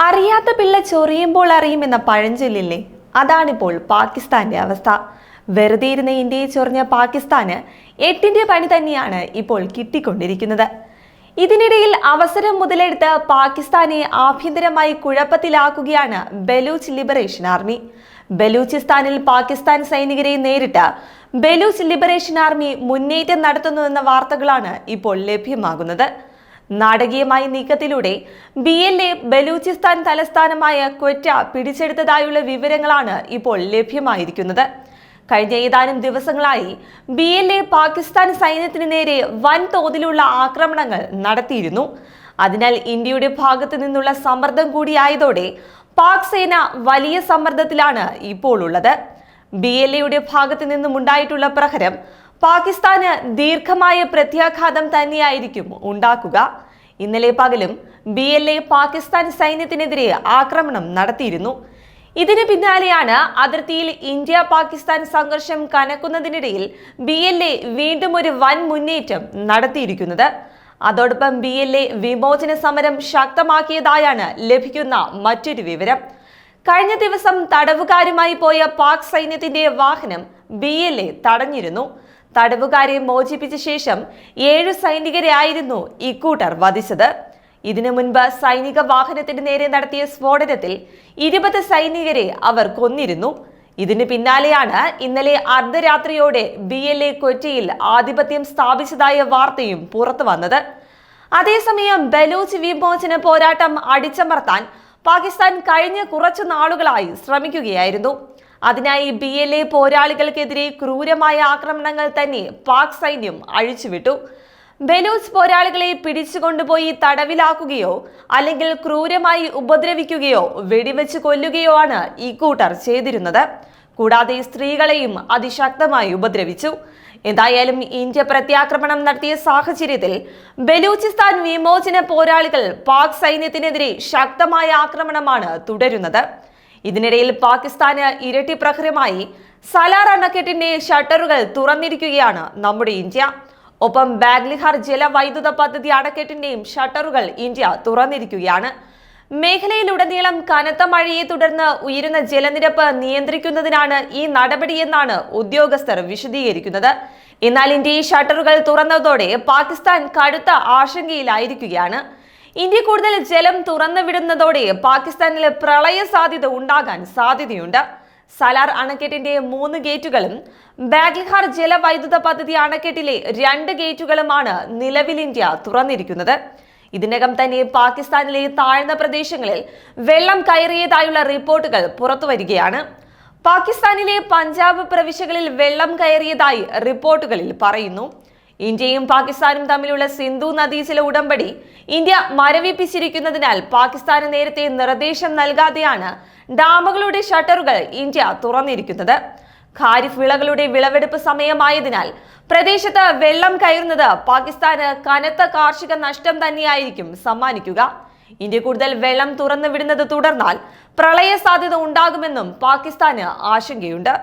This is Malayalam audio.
അറിയാത്ത പിള്ള ചൊറിയുമ്പോൾ അറിയുമെന്ന പഴഞ്ചൊല്ലില്ലേ, അതാണിപ്പോൾ പാകിസ്ഥാന്റെ അവസ്ഥ. വെറുതെ ഇരുന്ന് ഇന്ത്യയെ ചൊറിഞ്ഞ പാകിസ്ഥാന് എട്ടിന്റെ പണി തന്നെയാണ് ഇപ്പോൾ കിട്ടിക്കൊണ്ടിരിക്കുന്നത്. ഇതിനിടയിൽ അവസരം മുതലെടുത്ത് പാകിസ്ഥാനെ ആഭ്യന്തരമായി കുഴപ്പത്തിലാക്കുകയാണ് ബലൂച്ച് ലിബറേഷൻ ആർമി. ബലൂചിസ്ഥാനിൽ പാകിസ്ഥാൻ സൈനികരെ നേരിട്ട് ബലൂച്ച് ലിബറേഷൻ ആർമി മുന്നേറ്റം നടത്തുന്നുവെന്ന വാർത്തകളാണ് ഇപ്പോൾ ലഭ്യമാകുന്നത്. നാടകീയമായ നീക്കത്തിലൂടെ BLA ബലൂചിസ്ഥാൻ തലസ്ഥാനമായ ക്വറ്റ പിടിച്ചെടുത്തതായുള്ള വിവരങ്ങളാണ് ഇപ്പോൾ ലഭ്യമായിരിക്കുന്നത്. കഴിഞ്ഞ ഏതാനും ദിവസങ്ങളായി BLA പാകിസ്ഥാൻ സൈന്യത്തിന് നേരെ വൻതോതിലുള്ള ആക്രമണങ്ങൾ നടത്തിയിരുന്നു. അതിനാൽ ഇന്ത്യയുടെ ഭാഗത്തു നിന്നുള്ള സമ്മർദ്ദം കൂടിയായതോടെ പാക് സേന വലിയ സമ്മർദ്ദത്തിലാണ് ഇപ്പോൾ ഉള്ളത്. BLAയുടെ ഭാഗത്തു നിന്നും ഉണ്ടായിട്ടുള്ള പ്രഹരം പാകിസ്ഥാന് ദീർഘമായ പ്രത്യാഘാതം തന്നെയായിരിക്കും ഉണ്ടാക്കുക. ഇന്നലെ പകലും BLA പാകിസ്ഥാൻ സൈന്യത്തിനെതിരെ ആക്രമണം നടത്തിയിരുന്നു. ഇതിന് പിന്നാലെയാണ് അതിർത്തിയിൽ ഇന്ത്യ പാകിസ്ഥാൻ സംഘർഷം കനക്കുന്നതിനിടയിൽ BLA വീണ്ടും ഒരു വൻ മുന്നേറ്റം നടത്തിയിരിക്കുന്നത്. അതോടൊപ്പം BLA വിമോചന സമരം ശക്തമാക്കിയതായാണ് ലഭിക്കുന്ന മറ്റൊരു വിവരം. കഴിഞ്ഞ ദിവസം തടവുകാരുമായി പോയ പാക് സൈന്യത്തിന്റെ വാഹനം BLA തടഞ്ഞിരുന്നു. തടവുകാരെ മോചിപ്പിച്ച ശേഷം 7 സൈനികരെ ആയിരുന്നു ഇക്കൂട്ടർ വധിച്ചത്. ഇതിനു മുൻപ് സൈനിക വാഹനത്തിന് നേരെ നടത്തിയ സ്ഫോടനത്തിൽ 20 സൈനികരെ അവർ കൊന്നിരുന്നു. ഇതിന് പിന്നാലെയാണ് ഇന്നലെ അർദ്ധരാത്രിയോടെ BLA ക്വറ്റയിൽ ആധിപത്യം സ്ഥാപിച്ചതായ വാർത്തയും പുറത്തു വന്നത്. അതേസമയം ബലൂച്ച് വിമോചന പോരാട്ടം അടിച്ചമർത്താൻ പാകിസ്ഥാൻ കഴിഞ്ഞ കുറച്ചു നാളുകളായി ശ്രമിക്കുകയായിരുന്നു. അതിനായി BLA പോരാളികൾക്കെതിരെ ക്രൂരമായ ആക്രമണങ്ങൾ തന്നെ പാക് സൈന്യം അഴിച്ചുവിട്ടു. ബലൂച്ച് പോരാളികളെ പിടിച്ചുകൊണ്ടുപോയി തടവിലാക്കുകയോ അല്ലെങ്കിൽ ക്രൂരമായി ഉപദ്രവിക്കുകയോ വെടിവെച്ച് കൊല്ലുകയോ ആണ് ഇക്കൂട്ടർ ചെയ്തിരുന്നത്. കൂടാതെ സ്ത്രീകളെയും അതിശക്തമായി ഉപദ്രവിച്ചു. എന്തായാലും ഇന്ത്യ പ്രത്യാക്രമണം നടത്തിയ സാഹചര്യത്തിൽ ബലൂചിസ്ഥാൻ വിമോചന പോരാളികൾ പാക് സൈന്യത്തിനെതിരെ ശക്തമായ ആക്രമണമാണ് തുടരുന്നത്. ഇതിനിടയിൽ പാകിസ്ഥാന് ഇരട്ടി പ്രഹരമായി സലാർ അണക്കെട്ടിന്റെ ഷട്ടറുകൾ തുറന്നിരിക്കുകയാണ് നമ്മുടെ ഇന്ത്യ. ഒപ്പം ബാഗ്ലിഹാർ ജലവൈദ്യുത പദ്ധതി അണക്കെട്ടിന്റെയും ഷട്ടറുകൾ ഇന്ത്യ തുറന്നിരിക്കുകയാണ്. മേഖലയിലുടനീളം കനത്ത മഴയെ തുടർന്ന് ഉയരുന്ന ജലനിരപ്പ് നിയന്ത്രിക്കുന്നതിനാണ് ഈ നടപടിയെന്നാണ് ഉദ്യോഗസ്ഥർ വിശദീകരിക്കുന്നത്. എന്നാൽ ഇന്ത്യ ഈ ഷട്ടറുകൾ തുറന്നതോടെ പാകിസ്ഥാൻ കടുത്ത ആശങ്കയിലായിരിക്കുകയാണ്. ഇന്ത്യ കൂടുതൽ ജലം തുറന്നുവിടുന്നതോടെ പാകിസ്ഥാനിൽ പ്രളയ സാധ്യത ഉണ്ടാകാൻ സാധ്യതയുണ്ട്. സലാർ അണക്കെട്ടിന്റെ 3 ഗേറ്റുകളും ബാഗ്ലിഹാർ ജലവൈദ്യുത പദ്ധതി അണക്കെട്ടിലെ 2 ഗേറ്റുകളുമാണ് നിലവിൽ ഇന്ത്യ തുറന്നിരിക്കുന്നത്. ഇതിനകം തന്നെ പാകിസ്ഥാനിലെ താഴ്ന്ന പ്രദേശങ്ങളിൽ വെള്ളം കയറിയതായുള്ള റിപ്പോർട്ടുകൾ പുറത്തുവരികയാണ്. പാകിസ്ഥാനിലെ പഞ്ചാബ് പ്രവിശ്യകളിൽ വെള്ളം കയറിയതായി റിപ്പോർട്ടുകളിൽ പറയുന്നു. ഇന്ത്യയും പാകിസ്ഥാനും തമ്മിലുള്ള സിന്ധു നദീജല ഉടമ്പടി ഇന്ത്യ മരവിപ്പിച്ചിരിക്കുന്നതിനാൽ പാകിസ്ഥാന് നേരത്തെ നിർദ്ദേശം നൽകാതെയാണ് ഡാമുകളുടെ ഷട്ടറുകൾ ഇന്ത്യ തുറന്നിരിക്കുന്നത്. ഖാരിഫ് വിളകളുടെ വിളവെടുപ്പ് സമയമായതിനാൽ പ്രദേശത്ത് വെള്ളം കയറുന്നത് പാകിസ്ഥാന് കനത്ത കാർഷിക നഷ്ടം തന്നെയായിരിക്കും സമ്മാനിക്കുക. ഇന്ത്യ കൂടുതൽ വെള്ളം തുറന്നുവിടുന്നത് തുടർന്നാൽ പ്രളയ സാധ്യത ഉണ്ടാകുമെന്നും പാകിസ്ഥാന് ആശങ്കയുണ്ട്.